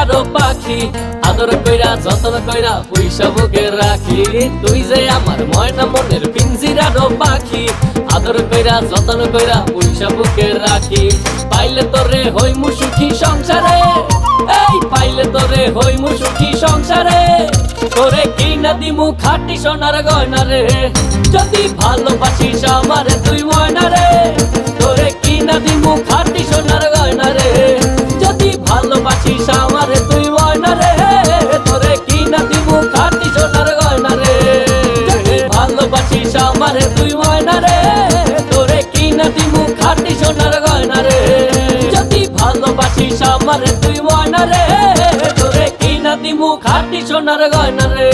পিঞ্জিরারও পাখি, আদর কইরা যতন কইরা পয়সা বুকে রাখি। তুই যে আমার ময়না মনের পিঞ্জিরারও পাখি, আদর কইরা যতন কইরা পয়সা বুকে রাখি। পাইলে তোরে হইমু সুখী সংসারে, এই পাইলে তোরে হইমু সুখী সংসারে। তোরে কিনা দিমু খাঁটি সোনার গয়না রে, যদি ভালোবাসিস আমারে তুই ময়না রে। তোরে কিনা দিমু খাঁটি সোনার গয়না রে, যদি ভালোবাসিস আমারে তুই ময়না রে। তোরে কিনা দিমু খাঁটি সোনার গয়না রে, যদি ভালোবাসিস আমারে তুই ময়না রে। তোরে কিনা দিমু খাঁটি সোনার গয়না রে, যদি ভালোবাসিস আমারে তুই ময়না রে। তোরে কিনা দিমু খাঁটি সোনার গয়না রে।